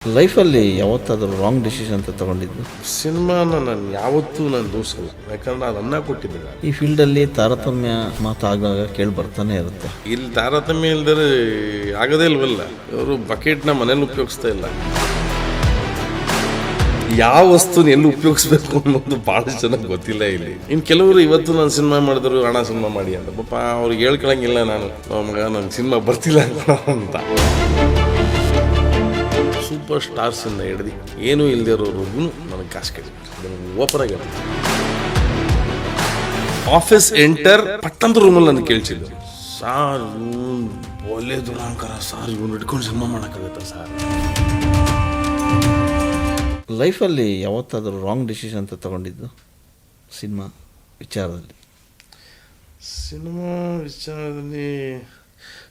ಲೈಫಲ್ಲಿ ಯಾವತ್ತಾದರೂ wrong decision ಅಂತ ತಗೊಂಡಿದ್ದು? ಸಿನಿಮಾನ ನಾನು ಯಾವತ್ತೂ ನಾನು ದೂರಿಸಲ್ಲ, ಯಾಕಂದ್ರೆ ಅದು ಅನ್ನ ಕೊಟ್ಟಿದ್ದಿಲ್ಲ. ಈ ಫೀಲ್ಡಲ್ಲಿ ತಾರತಮ್ಯ ಮಾತಾಗ ಕೇಳಿ ಬರ್ತಾನೆ ಇರುತ್ತೆ. ಇಲ್ಲಿ ತಾರತಮ್ಯ ಇಲ್ದರೆ ಆಗದೇ ಇಲ್ವಲ್ಲ. ಇವರು ಬಕೆಟ್ನ ಮನೇಲಿ ಉಪಯೋಗಿಸ್ತಾ ಇಲ್ಲ. ಯಾವ ವಸ್ತುನ ಎಲ್ಲಿ ಉಪಯೋಗಿಸ್ಬೇಕು ಅನ್ನೋದು ಭಾಳ ಚೆನ್ನಾಗಿ ಗೊತ್ತಿಲ್ಲ ಇಲ್ಲಿ. ಇನ್ನು ಕೆಲವರು ಇವತ್ತು ನಾನು ಸಿನಿಮಾ ಮಾಡಿದ್ರು ಹಣ ಸಿನಿಮಾ ಮಾಡಿ ಅಂತ, ಪಾಪ ಅವ್ರಿಗೆ ಹೇಳ್ಕೊಳಂಗಿಲ್ಲ. ನಾನು ಮಗ ನನಗೆ ಸಿನಿಮಾ ಬರ್ತಿಲ್ಲ ಅಂತ. ಸೂಪರ್ ಸ್ಟಾರ್ಸಿಂದ ಹಿಡ್ದು ಏನೂ ಇಲ್ಲದೆ ಇರೋರ್ಗೂ ನನಗೆ ಕಾಸು ಕೇಳಿದ್ರು. ಓಪನ್ ಆಗಿ ಆಫೀಸ್ ಎಂಟರ್ ಪಟ್ಟಂತ ರೂಮಲ್ಲಿ ನನಗೆ ಕೇಳಿಸಿದ್ರು, ಸಾರ್ ಒಳ್ಳೆ ದುರಾಂಕರ ಸಾರ್, ಇವ್ನು ಹಿಡ್ಕೊಂಡು ಸಿನಿಮಾ ಮಾಡೋಕ್ಕಾಗತ್ತ ಸಾರ್. ಲೈಫಲ್ಲಿ ಯಾವತ್ತಾದರೂ ರಾಂಗ್ ಡಿಸಿಷನ್ ಅಂತ ತಗೊಂಡಿದ್ದು ಸಿನಿಮಾ ವಿಚಾರದಲ್ಲಿ? ಸಿನಿಮಾ ವಿಚಾರದಲ್ಲಿ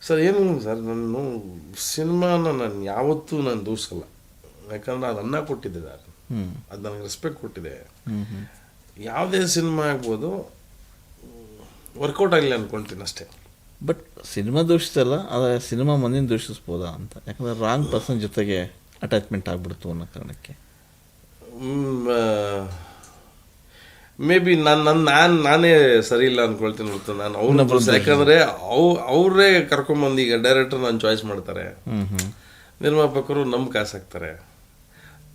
ಸರ್ ಏನು ಸರ್, ನಾನು ಸಿನಿಮಾನ ನಾನು ಯಾವತ್ತೂ ನಾನು ದೂರಿಸಲ್ಲ, ಯಾಕಂದ್ರೆ ಅದು ಅನ್ನ ಕೊಟ್ಟಿದ್ದೆ ಸರ್. ಅದು ನನಗೆ ರೆಸ್ಪೆಕ್ಟ್ ಕೊಟ್ಟಿದೆ. ಯಾವುದೇ ಸಿನಿಮಾ ಆಗ್ಬೋದು, ವರ್ಕೌಟ್ ಆಗಲಿ ಅಂದ್ಕೊಳ್ತೀನಿ ಅಷ್ಟೇ. ಬಟ್ ಸಿನಿಮಾ ದೂಷಿಸಲ್ಲ, ಆದರೆ ಸಿನಿಮಾ ಮಂದಿನ ದೂಷಿಸ್ಬೋದಾ ಅಂತ, ಯಾಕಂದರೆ ರಾಂಗ್ ಪರ್ಸನ್ ಜೊತೆಗೆ ಅಟ್ಯಾಚ್ಮೆಂಟ್ ಆಗ್ಬಿಡ್ತು ಅನ್ನೋ ಕಾರಣಕ್ಕೆ. ಮೇ ಬಿ ನಾನೇ ಸರಿ ಇಲ್ಲ ಅಂದ್ಕೊಳ್ತೀನಿ ಹೊರತು ನಾನು ಅವ್ರನ್ನ ಬರೋದು. ಯಾಕಂದರೆ ಅವರೇ ಕರ್ಕೊಂಬಂದು ಈಗ ಡೈರೆಕ್ಟರ್ ನಾನು ಚಾಯ್ಸ್ ಮಾಡ್ತಾರೆ, ನಿರ್ಮಾಪಕರು ನಮ್ಮ ಕಾಸು ಹಾಕ್ತಾರೆ,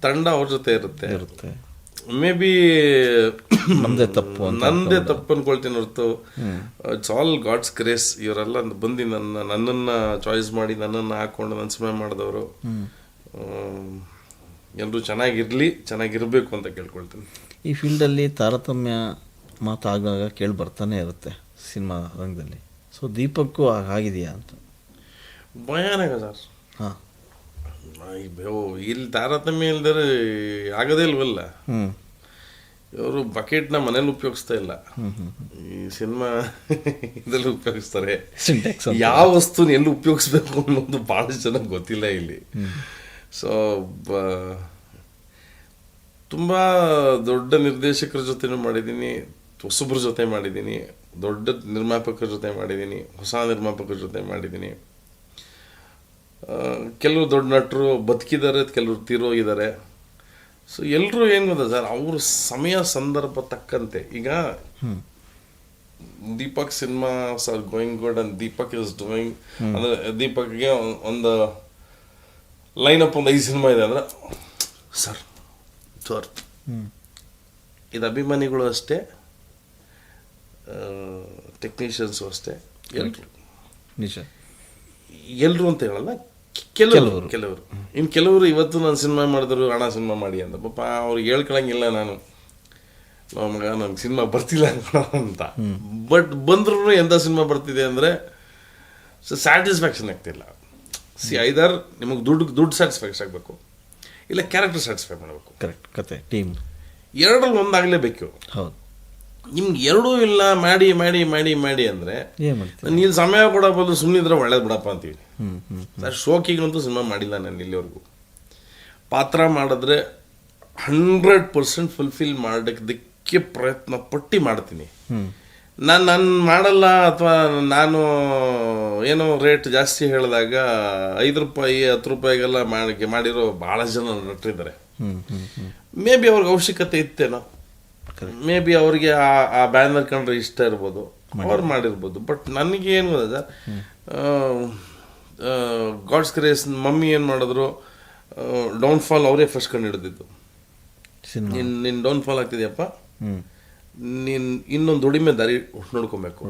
ತಂಡ ಅವ್ರ ಜೊತೆ ಇರುತ್ತೆ. ಮೇ ಬಿ ನನ್ನದೇ ತಪ್ಪು ಅಂದ್ಕೊಳ್ತೀನಿ ಹೊರತು ಇಟ್ಸ್ ಆಲ್ ಗಾಡ್ಸ್ ಗ್ರೇಸ್. ಇವರೆಲ್ಲ ಬಂದು ನನ್ನನ್ನು ಚಾಯ್ಸ್ ಮಾಡಿ ನನ್ನನ್ನು ಹಾಕ್ಕೊಂಡು ನನ್ನ ಸಿನಿಮಾ ಮಾಡಿದವರು ಎಲ್ಲರೂ ಚೆನ್ನಾಗಿರಬೇಕು ಅಂತ ಕೇಳ್ಕೊಳ್ತೀನಿ. ಈ ಫೀಲ್ಡಲ್ಲಿ ತಾರತಮ್ಯ ಮಾತಾಗ ಕೇಳಿ ಬರ್ತಾನೆ ಇರುತ್ತೆ ಸಿನಿಮಾ ರಂಗದಲ್ಲಿ. ಸೊ ದೀಪಕ್ಕೂ ಆಗಿದೆಯಾ ಅಂತ? ಭಯಾನಕ ಸರ್. ಹಾಂ, ಇಲ್ಲಿ ತಾರತಮ್ಯ ಇಲ್ದರೆ ಆಗದೇ ಇಲ್ವಲ್ಲ. ಇವರು ಬಕೆಟ್ನ ಮನೇಲಿ ಉಪಯೋಗಿಸ್ತಾ ಇಲ್ಲ, ಈ ಸಿನಿಮಾ ಇದರಲ್ಲಿ ಉಪಯೋಗಿಸ್ತಾರೆ. ಯಾವ ವಸ್ತುನ ಎಲ್ಲಿ ಉಪಯೋಗಿಸ್ಬೇಕು ಅನ್ನೋದು ಭಾಳ ಚೆನ್ನಾಗಿ ಗೊತ್ತಿಲ್ಲ ಇಲ್ಲಿ. ಸೊ ತುಂಬ ದೊಡ್ಡ ನಿರ್ದೇಶಕರ ಜೊತೆ ಮಾಡಿದ್ದೀನಿ, ಹೊಸಬ್ರ ಜೊತೆ ಮಾಡಿದ್ದೀನಿ, ದೊಡ್ಡ ನಿರ್ಮಾಪಕರ ಜೊತೆ ಮಾಡಿದ್ದೀನಿ, ಹೊಸ ನಿರ್ಮಾಪಕರ ಜೊತೆ ಮಾಡಿದ್ದೀನಿ. ಕೆಲವರು ದೊಡ್ಡ ನಟರು ಬದುಕಿದ್ದಾರೆ, ಕೆಲವರು ತೀರೋಗಿದ್ದಾರೆ. ಸೊ ಎಲ್ಲರೂ ಏನು ಗೊತ್ತಾ ಸರ್, ಅವ್ರ ಸಮಯ ಸಂದರ್ಭ ತಕ್ಕಂತೆ. ಈಗ Deepak cinemas are going good and Deepak is doing, ಅಂದರೆ ದೀಪಕ್ಗೆ ಒಂದು ಲೈನಪ್ ಒಂದು 5 ಸಿನಿಮಾ ಇದೆ ಅಂದರೆ ಸರ್ ಇದು ಅಭಿಮಾನಿಗಳು ಅಷ್ಟೇ, ಟೆಕ್ನಿಷಿಯನ್ಸು ಅಷ್ಟೇ, ಎಲ್ಲರೂ ಅಂತ ಹೇಳಲ್ಲ, ಕೆಲವರು. ಇನ್ನು ಕೆಲವರು ಇವತ್ತು ನಾನು ಸಿನಿಮಾ ಮಾಡಿದ್ರು ಹಣ ಸಿನಿಮಾ ಮಾಡಿ ಅಂತ, ಪಾಪ ಅವ್ರಿಗೆ ಹೇಳ್ಕೊಳಂಗಿಲ್ಲ. ನಾನು ಮಗ ನನಗೆ ಸಿನಿಮಾ ಬರ್ತಿಲ್ಲ ಅಂತ. ಬಟ್ ಬಂದ್ರೂ ಎಂಥ ಸಿನಿಮಾ ಬರ್ತಿದೆ ಅಂದರೆ ಸ್ಯಾಟಿಸ್ಫ್ಯಾಕ್ಷನ್ ಆಗ್ತಿಲ್ಲ. ಐದರ್ ನಿಮಗೆ ದುಡ್ಡು ಸ್ಯಾಟಿಸ್ಫ್ಯಾಕ್ಷನ್ ಆಗಬೇಕು, ಇಲ್ಲ ಕ್ಯಾರೆಕ್ಟರ್ ಸ್ಯಾಟಿಸ್ಫೈ ಮಾಡಬೇಕು. ಕರೆಕ್ಟ್, ಕತೆ ಟೀಮ್ ಎರಡರಲ್ಲಿ ಒಂದಾಗಲೇಬೇಕು. ಹೌದು, ನಿಮ್ಗೆ ಎರಡೂ ಇಲ್ಲ, ಮಾಡಿ ಮಾಡಿ ಮಾಡಿ ಮಾಡಿ ಅಂದರೆ ನೀನು ಸಮಯ ಕೂಡ ಬಂದು ಸುಮ್ಮನಿದ್ರೆ ಒಳ್ಳೇದು ಬಿಡಪ್ಪ ಅಂತೀವಿ. ಸರ್ ಶೋಕಿಗಂತೂ ಸಿನಿಮಾ ಮಾಡಿಲ್ಲ ನಾನು ಇಲ್ಲಿವರೆಗೂ. ಪಾತ್ರ ಮಾಡಿದ್ರೆ 100% ಫುಲ್ಫಿಲ್ ಮಾಡೋದಕ್ಕೆ ಪ್ರಯತ್ನ ಪಟ್ಟು ಮಾಡ್ತೀನಿ. ನಾನು ಮಾಡಲ್ಲ, ಅಥವಾ ನಾನು ಏನೋ ರೇಟ್ ಜಾಸ್ತಿ ಹೇಳಿದಾಗ 5 ರೂಪಾಯಿ 10 ರೂಪಾಯಿಗೆಲ್ಲ ಮಾಡಿರೋ ಭಾಳ ಜನ ನಟರಿದ್ದಾರೆ. ಮೇ ಬಿ ಅವ್ರಿಗೆ ಅವಶ್ಯಕತೆ ಇತ್ತೇನೋ, ಮೇ ಬಿ ಅವ್ರಿಗೆ ಆ ಬ್ಯಾನರ್ ಕಂಡ್ರೆ ಇಷ್ಟ ಇರ್ಬೋದು, ಅವ್ರು ಮಾಡಿರ್ಬೋದು. ಬಟ್ ನನಗೆ ಏನು ಗೊತ್ತಾ ಗಾಡ್ಸ್ ಗ್ರೇಸ್, ಮಮ್ಮಿ ಏನು ಮಾಡಿದ್ರು, ಡೌನ್ಫಾಲ್ ಅವರೇ ಫಸ್ಟ್ ಕಂಡು ಹಿಡಿದಿದ್ದು. ನಿನ್ನ ಡೌನ್ಫಾಲ್ ಆಗ್ತಿದೆಯಪ್ಪ, ನೀನು ಇನ್ನೊಂದು ದುಡಿಮೆ ದಾರಿ ನೋಡ್ಕೊಬೇಕು.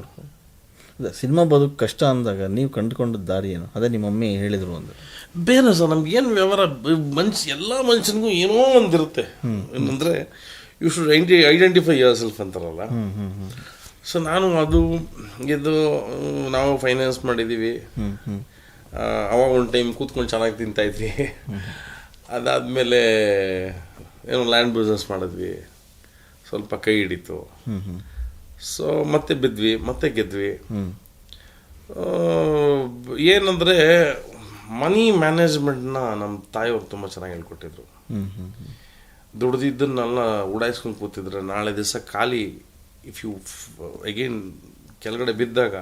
ಸಿನಿಮಾ ಬದುಕು ಕಷ್ಟ ಅಂದಾಗ ನೀವು ಕಂಡುಕೊಂಡ ದಾರಿ ಏನು? ಅದೇ ನಿಮ್ಮ ಮಮ್ಮಿ ಹೇಳಿದರು ಅಂದ್ರೆ ಬೇರೆ ಸರ್. ನಮ್ಗೆ ಏನು ವ್ಯವಹಾರ, ಎಲ್ಲ ಮನುಷ್ಯನಿಗೂ ಏನೋ ಒಂದಿರುತ್ತೆ. ಏನಂದರೆ you should identify yourself ಅಂತಾರಲ್ಲ. ಸೊ ನಾನು ಇದು ನಾವು ಫೈನಾನ್ಸ್ ಮಾಡಿದ್ದೀವಿ. ಅವಾಗ ಒಂದು ಟೈಮ್ ಕೂತ್ಕೊಂಡು ಚೆನ್ನಾಗಿ ತಿಂತಾಯಿದ್ವಿ. ಅದಾದಮೇಲೆ ಏನೋ ಲ್ಯಾಂಡ್ ಬಿಸ್ನೆಸ್ ಮಾಡಿದ್ವಿ, ಸ್ವಲ್ಪ ಕೈ ಹಿಡಿತು. ಸೊ ಮತ್ತೆ ಬಿದ್ವಿ, ಮತ್ತೆ ಗೆದ್ವಿ. ಏನಂದರೆ ಮನಿ ಮ್ಯಾನೇಜ್ಮೆಂಟ್ನ ನಮ್ಮ ತಾಯಿಯವ್ರು ತುಂಬ ಚೆನ್ನಾಗಿ ಹೇಳ್ಕೊಟ್ಟಿದ್ರು. ದುಡ್ದಿದ್ದನ್ನೆಲ್ಲ ಉಡಾಯಿಸ್ಕೊಂಡು ಕೂತಿದ್ರೆ ನಾಳೆ ದಿವಸ ಖಾಲಿ, ಇಫ್ ಯು ಅಗೇನ್ ಕೆಳಗಡೆ ಬಿದ್ದಾಗ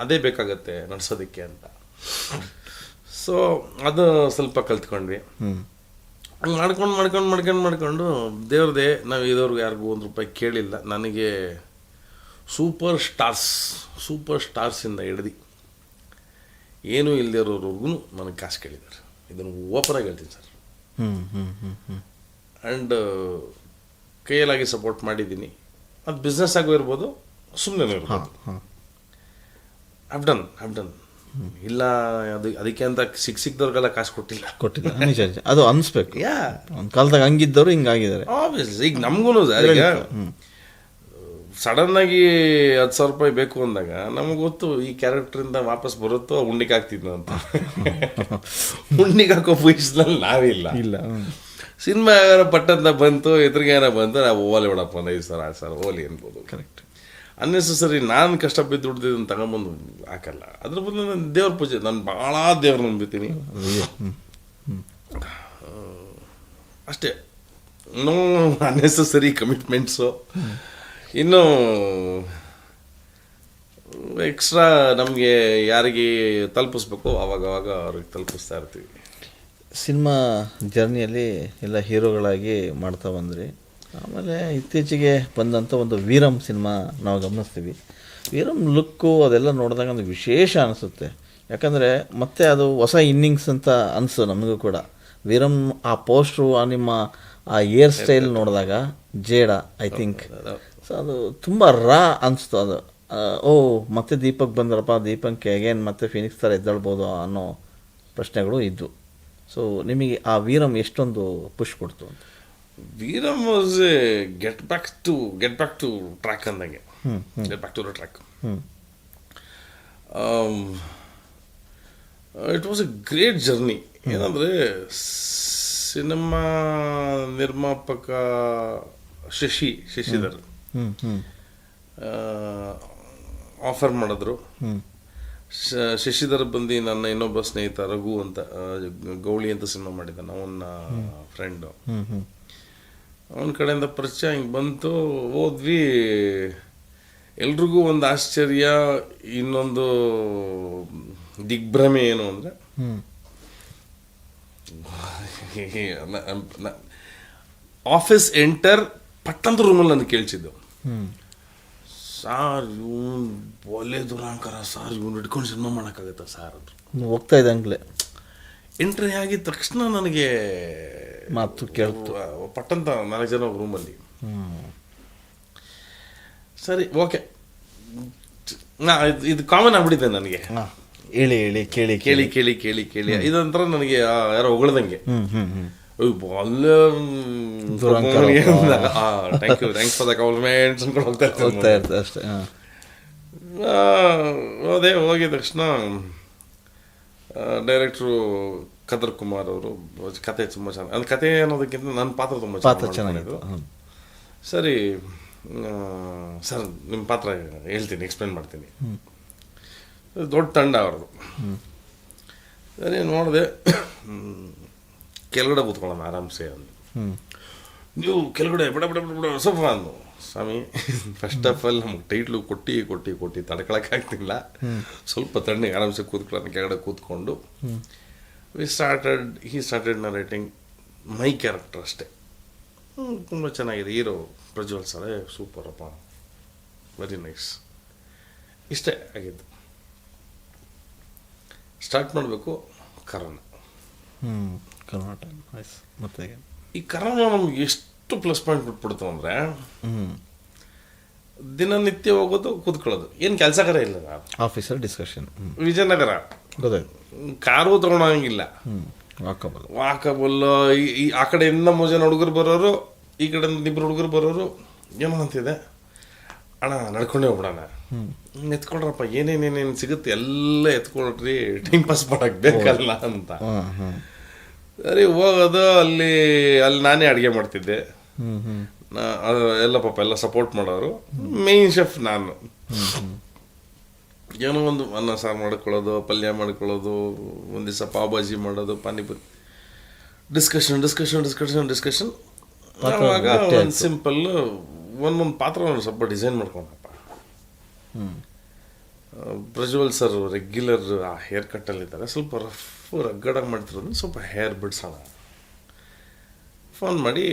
ಅದೇ ಬೇಕಾಗತ್ತೆ ನಡೆಸೋದಕ್ಕೆ ಅಂತ. ಸೊ ಅದು ಸ್ವಲ್ಪ ಕಲ್ತ್ಕೊಂಡ್ವಿ. ಹ್ಞೂ ಹಂಗೆ ಮಾಡ್ಕೊಂಡು ದೇವ್ರದೇ ನಾವು ಇದುವರೆಗೂ ಯಾರಿಗೂ ₹1 ಕೇಳಿಲ್ಲ. ನನಗೆ ಸೂಪರ್ ಸ್ಟಾರ್ಸಿಂದ ಹಿಡ್ದು ಏನೂ ಇಲ್ಲದಿರೋರ್ವರೆಗೂ ನನಗೆ ಕಾಸು ಕೇಳಿದ್ದಾರೆ. ಇದನ್ನು ಓಪನಾಗಿ ಹೇಳ್ತೀನಿ ಸರ್. ಆ್ಯಂಡ್ ಕೈಯಲ್ಲಾಗಿ ಸಪೋರ್ಟ್ ಮಾಡಿದ್ದೀನಿ. ಅದು ಬಿಸ್ನೆಸ್ ಆಗೋ ಇರ್ಬೋದು, ಸುಮ್ಮನೆ ಇರ್ಬೋದು. ಹ್ಯಾವ್ ಡನ್ ಇಲ್ಲ ಅದಕ್ಕೆ ಅಂತ ಸಿಕ್ದವ್ರಿಗೆಲ್ಲ ಕಾಸು ಕೊಟ್ಟಿಲ್ಲ. ನಿಜ ಅದು ಅನಿಸ್ಬೇಕು. ಯಾ ಒಂದು ಕಾಲದಾಗ ಹಂಗಿದ್ದವರು ಹಿಂಗಾಗಿದ್ದಾರೆ. ಆಬ್ವಿಯಸ್ಲಿ ಈಗ ನಮಗೂ ಈಗ ಸಡನ್ನಾಗಿ ₹10,000 ಬೇಕು ಅಂದಾಗ ನಮಗೆ ಗೊತ್ತು ಈ ಕ್ಯಾರೆಕ್ಟ್ರಿಂದ ವಾಪಸ್ ಬರುತ್ತೋ ಉಂಡಿಗೆ ಹಾಕ್ತಿದ್ನೋ ಅಂತ. ಉಂಡಿಗೆ ಹಾಕೋ ಪೊಸಿಷನಲ್ಲಿ ನಾವಿಲ್ಲ. ಸಿನಿಮಾ ಪಟ್ಟಂತ ಬಂತು, ಎದುರಿಗೇನ ಬಂತು, ನಾವು ಓಲಿ ಬಿಡಪ್ಪ 5 ಸರ್ 6 ಸರ್ ಓಲಿ ಅನ್ಬೋದು. ಕರೆಕ್ಟ್. ಅನ್ನೆಸೆಸರಿ ನಾನು ಕಷ್ಟಬಿದ್ದು ದುಡ್ದಿದ್ದನ್ನು ತಗೊಂಬಂದು ಹಾಕಲ್ಲ. ಅದ್ರ ಬದಲು ನಾನು ದೇವ್ರ ಪೂಜೆ, ನಾನು ಭಾಳ ದೇವ್ರ ನಂಬಿತೀನಿ ಅಷ್ಟೇ. No unnecessary commitments. ಇನ್ನು ಎಕ್ಸ್ಟ್ರಾ ನಮಗೆ ಯಾರಿಗೆ ತಲುಪಿಸ್ಬೇಕು ಅವಾಗ ಅವ್ರಿಗೆ ತಲುಪಿಸ್ತಾ ಇರ್ತೀವಿ. ಸಿನಿಮಾ ಜರ್ನಿಯಲ್ಲಿ ಎಲ್ಲ ಹೀರೋಗಳಾಗಿ ಮಾಡ್ತಾ ಬಂದ್ರಿ. ಆಮೇಲೆ ಇತ್ತೀಚೆಗೆ ಬಂದಂಥ ಒಂದು ವೀರಂ ಸಿನಿಮಾ ನಾವು ಗಮನಿಸ್ತೀವಿ. ವೀರಂ ಲುಕ್ಕು ಅದೆಲ್ಲ ನೋಡಿದಾಗ ಒಂದು ವಿಶೇಷ ಅನಿಸುತ್ತೆ. ಯಾಕಂದರೆ ಮತ್ತೆ ಅದು ಹೊಸ ಇನ್ನಿಂಗ್ಸ್ ಅಂತ ಅನಿಸು ನಮಗೂ ಕೂಡ. ವೀರಂ ಆ ಪೋಸ್ಟ್ರು, ನಿಮ್ಮ ಆ ಏರ್ ಸ್ಟೈಲ್ ನೋಡಿದಾಗ ಜೇಡ ಐ ಥಿಂಕ್. ಸೊ ಅದು ತುಂಬ ಅನಿಸ್ತು ಅದು. ಮತ್ತೆ ದೀಪಕ್ ಬಂದ್ರಪ್ಪ, ದೀಪಕ್ ಅಗೇನ್ ಮತ್ತೆ ಫಿನಿಕ್ಸ್ ಥರ ಎದ್ದೇಳ್ಬೋದು ಅನ್ನೋ ಪ್ರಶ್ನೆಗಳು ಇದ್ವು. ಸೊ ನಿಮಗೆ ಆ ವೀರಂ ಎಷ್ಟೊಂದು ಪುಷ್ ಕೊಡ್ತು ಅಂತ? Veeram was a get back to track ಅಂದಂಗೆ. Get back to the track. It was a great journey. ಏನಂದರೆ ಸಿನಿಮಾ ನಿರ್ಮಾಪಕ ಶಶಿಧರ್ ಆಫರ್ ಮಾಡಿದ್ರು. ಶಶಿಧರ್ ಬಂದು ನನ್ನ ಇನ್ನೊಬ್ಬ ಸ್ನೇಹಿತ ರಘು ಅಂತ, ಗೌಳಿ ಅಂತ ಸಿನಿಮಾ ಮಾಡಿದ್ದಾನೆ, ಅವನ ಫ್ರೆಂಡು. ಅವನ ಕಡೆಯಿಂದ ಪರಿಚಯ ಹಿಂಗೆ ಬಂತು, ಹೋದ್ವಿ. ಎಲ್ರಿಗೂ ಒಂದು ಆಶ್ಚರ್ಯ, ಇನ್ನೊಂದು ದಿಗ್ಭ್ರಮೆ ಏನು ಅಂದರೆ, ಆಫೀಸ್ ಎಂಟರ್ ಪಟ್ಟಂತ ರೂಮಲ್ಲಿ ನನಗೆ ಕೇಳಿಸಿದ್ದು, ಸಾರ್ ಇವನು ಒಳ್ಳೆ ದುರಾಂಕರ ಸರ್, ಇವನು ಹಿಡ್ಕೊಂಡು ಸಿನಿಮಾ ಮಾಡೋಕ್ಕಾಗತ್ತಾ ಸಾರ್ ಅಂದರು. ಹೋಗ್ತಾ ಇದ್ದಂಗ್ಲೆ ಎಂಟ್ರಿ ಆಗಿದ ತಕ್ಷಣ ನನಗೆ ಮಾತು ಕೇಳ್ತು. ಪಟ್ಟಂತ 4 ಜನ ರೂಮಲ್ಲಿ. ಸರಿ ಓಕೆ, ಇದು ಕಾಮನ್ ಆಗ್ಬಿಟ್ಟಿದೆ ನನಗೆ. ಹೇಳಿ ಕೇಳಿ ಕೇಳಿ ಕೇಳಿ ಕೇಳಿ ಕೇಳಿ ಇದಂತರ ನನಗೆ ಯಾರೋ ಹೊಗಳ್ದಂಗೆ. ಥ್ಯಾಂಕ್ಸ್ ಫಾರ್ ದ ಕಾಂಪ್ಲಿಮೆಂಟ್ಸ್ ಅನ್ಕೊಂಡು ಹೋಗ್ತಾ ಇರ್ತದೆ ಅಷ್ಟೇ. ಅದೇ ಹೋಗಿದ ತಕ್ಷಣ ಡೈರೆಕ್ಟ್ರು ಖದರ್ ಕುಮಾರ್ ಅವರು ಕತೆ ತುಂಬ ಚೆನ್ನಾಗಿ, ಅದು ಕತೆ ಅನ್ನೋದಕ್ಕಿಂತ ನನ್ನ ಪಾತ್ರ ತುಂಬ ಚೆನ್ನಾಗಿತ್ತು. ಸರಿ ಸರ್ ನಿಮ್ಮ ಪಾತ್ರ ಹೇಳ್ತೀನಿ, ಎಕ್ಸ್ಪ್ಲೇನ್ ಮಾಡ್ತೀನಿ. ದೊಡ್ಡ ತಂಡ ಅವ್ರದ್ದು. ಸರಿ ನೋಡಿದೆ, ಕೆಳಗಡೆ ಕೂತ್ಕೊಳ್ಳೋಣ ಆರಾಮ್ಸೆ ಅಂದು. ನೀವು ಕೆಳಗಡೆ ಬಿಡ ಬಿಡ ಬಿಡ ಬಿಡ ಸೋಫಾ ಅಂದು. ಸ್ವಾಮಿ, ಫಸ್ಟ್ ಆಫ್ ಆಲ್ ನಮ್ಗೆ ಟೈಟ್ಲು ಕೊಟ್ಟು ತಡ್ಕೊಳಕ್ಕಾಗ್ತಿಲ್ಲ. ಸ್ವಲ್ಪ ತಣ್ಣಗೆ ಆರಾಮ್ಸೆ ಕೂತ್ಕೊಳ್ಳೋಣ. ಕೆಳಗಡೆ ಕೂತ್ಕೊಂಡು he started narrating my character ಅಷ್ಟೇ. ತುಂಬ ಚೆನ್ನಾಗಿದೆ. ಹೀರೋ ಪ್ರಜ್ವಲ್ ಸರ್, ಸೂಪರಪ್ಪ, ವೆರಿ ನೈಸ್. ಇಷ್ಟೇ ಆಗಿದ್ದು. ಸ್ಟಾರ್ಟ್ ಮಾಡಬೇಕು ಕರೋನಾ. ಮತ್ತೆ ಈ ಕರೋನಾ ನಮ್ಗೆ ಎಷ್ಟು ಪ್ಲಸ್ ಪಾಯಿಂಟ್ ಬಿಟ್ಬಿಡ್ತು ಅಂದರೆ, ದಿನನಿತ್ಯ ಹೋಗೋದು ಕೂತ್ಕೊಳ್ಳೋದು, ಏನು ಕೆಲಸಕರ ಇಲ್ಲ. ಆಫೀಸರ್ ಡಿಸ್ಕಷನ್, ವಿಜಯನಗರ ಕಾರು ತಗೊಳಂಗಿಲ್ಲ, ವಾಕಬಲ್. ಆ ಕಡೆಯಿಂದ 3 ಜನ ಹುಡುಗರು ಬರೋರು, ಈ ಕಡೆಯಿಂದ 2 ಹುಡುಗರು ಬರೋರು. ಏನೋ ಅಂತಿದೆ, ಅಣ್ಣ ನಡ್ಕೊಂಡೇ ಹೋಗ್ಬಿಡೋಣ, ಎತ್ಕೊಳ್ರಪ್ಪ, ಏನೇನೇನೇನು ಸಿಗುತ್ತೆ ಎಲ್ಲ ಎತ್ಕೊಳ್ರಿ, ಟೈಮ್ ಪಾಸ್ ಮಾಡಕ್ ಬೇಕಲ್ಲ ಅಂತ. ಸರಿ ಹೋಗೋದು. ಅಲ್ಲಿ ನಾನೇ ಅಡುಗೆ ಮಾಡ್ತಿದ್ದೆ. ಎಲ್ಲ ಪಾಪ ಎಲ್ಲ ಸಪೋರ್ಟ್ ಮಾಡೋರು. ಮೇನ್ ಶೆಫ್ ನಾನು. ಏನೋ ಒಂದು ಅನ್ನ ಸಾರು ಮಾಡ್ಕೊಳ್ಳೋದು, ಪಲ್ಯ ಮಾಡ್ಕೊಳ್ಳೋದು, ಒಂದು ದಿವಸ ಪಾವ್ ಭಾಜಿ ಮಾಡೋದು, ಪಾನಿಪುರಿ. ಡಿಸ್ಕಷನ್. ಆವಾಗ ಒಂದು ಸಿಂಪಲ್ ಒಂದೊಂದು ಪಾತ್ರ ಸ್ವಲ್ಪ ಡಿಸೈನ್ ಮಾಡ್ಕೊಂಡಪ್ಪ. ಪ್ರಜ್ವಲ್ ಸರ್ ರೆಗ್ಯುಲರ್ ಆ ಹೇರ್ ಕಟ್ಟಲ್ಲಿದ್ದಾರೆ, ಸ್ವಲ್ಪ ರಫ್ ರಗ್ಗಡಾಗಿ ಮಾಡ್ತಿರೋದು, ಸ್ವಲ್ಪ ಹೇರ್ ಬಿಡ್ಸೋಣ. ಫೋನ್ ಮಾಡಿ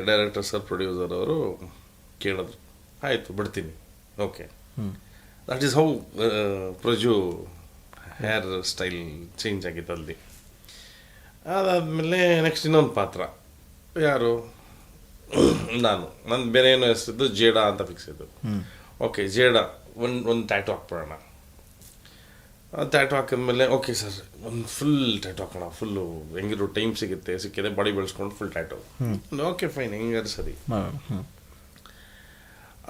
ಡೈರೆಕ್ಟರ್ ಸರ್, ಪ್ರೊಡ್ಯೂಸರ್ ಅವರು ಕೇಳಿದ್ರು. ಆಯಿತು ಬಿಡ್ತೀನಿ, okay. That is how Praju hairstyle change ಆಗಿತ್ತು ಅಲ್ಲಿ. ಅದಾದಮೇಲೆ ನೆಕ್ಸ್ಟ್ ಇನ್ನೊಂದು ಪಾತ್ರ, ಯಾರು, ನಾನು ಬೇರೆ ಏನೋ ಹೆಸರಿದ್ದು ಜೇಡಾ ಅಂತ ಫಿಕ್ಸ್ ಇದ್ದು. ಓಕೆ, ಜೇಡಾ ಒಂದು ಟ್ಯಾಟು ಹಾಕ್ಬಿಡೋಣ. ಟ್ಯಾಟು ಹಾಕಿದ್ಮೇಲೆ ಓಕೆ ಸರ್ ಒಂದು ಫುಲ್ ಟ್ಯಾಟು ಹಾಕೋಣ, ಫುಲ್ಲು ಹೆಂಗಿರೋ ಟೈಮ್ ಸಿಕ್ಕಿದೆ ಬಾಡಿ ಬೆಳೆಸ್ಕೊಂಡು ಫುಲ್ ಟ್ಯಾಟು. ಓಕೆ ಫೈನ್, ಹೆಂಗಾರು ಸರಿ.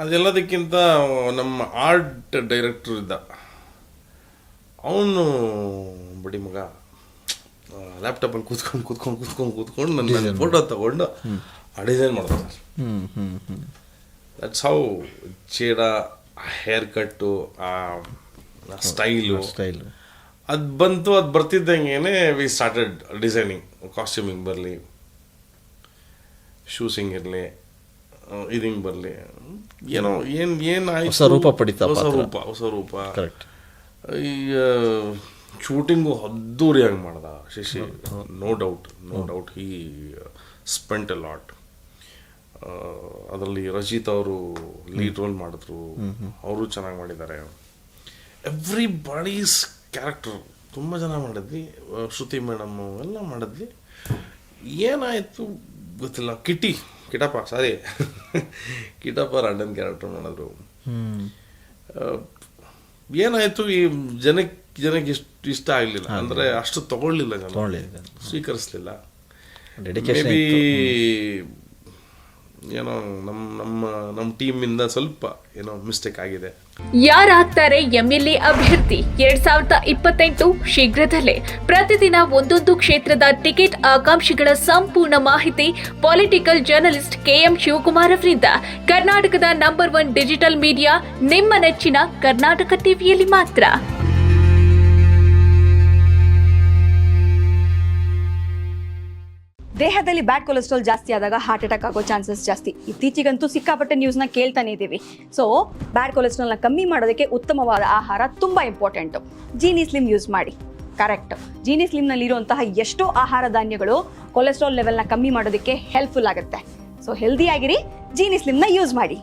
ಅದೆಲ್ಲದಕ್ಕಿಂತ ನಮ್ಮ ಆರ್ಟ್ ಡೈರೆಕ್ಟ್ರು ಇದ್ದ, ಅವನು ಬಡಿ ಮಗ ಲ್ಯಾಪ್ಟಾಪಲ್ಲಿ ಕೂತ್ಕೊಂಡು ನನ್ನ ಫೋಟೋ ತಗೊಂಡು ಆ ಡಿಸೈನ್ ಮಾಡೋದು ಸರ್. ದಟ್ಸ್ ಹೌ ಚೇಡಾ ಹೇರ್ ಕಟ್ಟು, ಆ ಸ್ಟೈಲು ಅದು ಬಂತು. ಅದು ಬರ್ತಿದ್ದಂಗೆ ವಿ ಸ್ಟಾರ್ಟೆಡ್ ಡಿಸೈನಿಂಗ್, ಕಾಸ್ಟ್ಯೂಮಿಂಗ್ ಬರಲಿ, ಶೂಸಿಂಗ್ ಇರಲಿ, ಇದಿಂಗ್ ಬರಲಿ, ಏನೋ ಏನಾಯ್ತು, ಹೊಸ ರೂಪ ಪಡಿತಾ, ಹೊಸ ರೂಪ. ಈಗ ಶೂಟಿಂಗು ಅದ್ದೂರಿಯಾಗಿ ಮಾಡ್ದ Shashi, no doubt he spent a lot. ಅದರಲ್ಲಿ ರಜಿತ್ ಅವರು ಲೀಡ್ ರೋಲ್ ಮಾಡಿದ್ರು, ಅವರು ಚೆನ್ನಾಗಿ ಮಾಡಿದ್ದಾರೆ. ಎವ್ರಿಬಡೀಸ್ ಕ್ಯಾರೆಕ್ಟರ್ ತುಂಬ ಚೆನ್ನಾಗಿ ಮಾಡಿದ್ವಿ. ಶ್ರುತಿ ಮೇಡಮ್ಮು ಎಲ್ಲ ಮಾಡಿದ್ವಿ. ಏನಾಯಿತು ಗೊತ್ತಿಲ್ಲ, ಕಿಟಪ್ಪ ಅಣ್ಣನ ಕ್ಯಾರೆಕ್ಟರ್ ಮಾಡಿದ್ರು. ಏನಾಯಿತು, ಈ ಜನಕ್ಕೆ ಇಷ್ಟ ಆಗಲಿಲ್ಲ, ಅಂದರೆ ಅಷ್ಟು ತಗೊಳ್ಳಿಲ್ಲ, ಜನ ಸ್ವೀಕರಿಸಲಿಲ್ಲ. ಮೇ ಬಿ ಏನೋ ನಮ್ಮ ಟೀಮಿಂದ ಸ್ವಲ್ಪ ಏನೋ ಮಿಸ್ಟೇಕ್ ಆಗಿದೆ. ಯಾರಾಗ್ತಾರೆ ಎಂಎಲ್ಎ ಅಭ್ಯರ್ಥಿ 2028 ಶೀಘ್ರದಲ್ಲೇ. ಪ್ರತಿದಿನ ಒಂದೊಂದು ಕ್ಷೇತ್ರದ ಟಿಕೆಟ್ ಆಕಾಂಕ್ಷಿಗಳ ಸಂಪೂರ್ಣ ಮಾಹಿತಿ ಪೊಲಿಟಿಕಲ್ ಜರ್ನಲಿಸ್ಟ್ KM ಶಿವಕುಮಾರ್ ಅವರಿಂದ. ಕರ್ನಾಟಕದ ನಂಬರ್ 1 ಡಿಜಿಟಲ್ ಮೀಡಿಯಾ ನಿಮ್ಮ ನೆಚ್ಚಿನ ಕರ್ನಾಟಕ ಟಿವಿಯಲ್ಲಿ ಮಾತ್ರ. ದೇಹದಲ್ಲಿ ಬ್ಯಾಡ್ ಕೊಲೆಸ್ಟ್ರಾಲ್ ಜಾಸ್ತಿ ಆದಾಗ ಹಾರ್ಟ್ ಅಟ್ಯಾಕ್ ಆಗೋ ಚಾನ್ಸಸ್ ಜಾಸ್ತಿ. ಇತ್ತೀಚೆಗಂತೂ ಸಿಕ್ಕಾಪಟ್ಟೆ ನ್ಯೂಸ್ನ ಕೇಳ್ತಾನೆ ಇದ್ದೀವಿ. ಸೊ ಬ್ಯಾಡ್ ಕೊಲೆಸ್ಟ್ರಾಲ್ನ ಕಮ್ಮಿ ಮಾಡೋದಕ್ಕೆ ಉತ್ತಮವಾದ ಆಹಾರ ತುಂಬ ಇಂಪಾರ್ಟೆಂಟು. ಜೀನಿ ಸ್ಲಿಮ್ ಯೂಸ್ ಮಾಡಿ. ಕರೆಕ್ಟ್, ಜೀನಿ ಸ್ಲಿಮ್ನಲ್ಲಿರುವಂತಹ ಎಷ್ಟೋ ಆಹಾರ ಧಾನ್ಯಗಳು ಕೊಲೆಸ್ಟ್ರಾಲ್ ಲೆವೆಲ್ನ ಕಮ್ಮಿ ಮಾಡೋದಕ್ಕೆ ಹೆಲ್ಪ್ಫುಲ್ ಆಗುತ್ತೆ. ಸೊ ಹೆಲ್ದಿ ಆಗಿರಿ, ಜೀನಿ ಸ್ಲಿಮ್ನ ಯೂಸ್ ಮಾಡಿ.